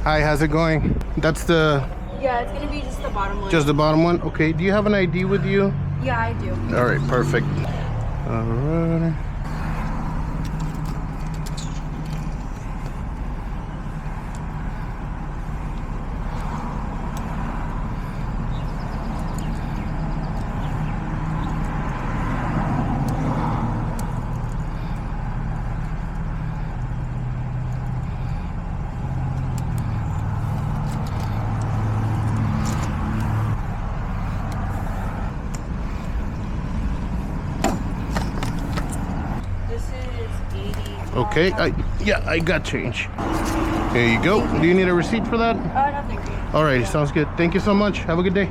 Hi, how's it going? That's the... Yeah, it's gonna be just the bottom one. Just the bottom one? Okay, do you have an ID with you? Yeah, I do. All right, perfect. All right. This is 80. Okay, I got change. There you go. Do you need a receipt for that? No, thank you. All right, sounds good. Thank you so much. Have a good day.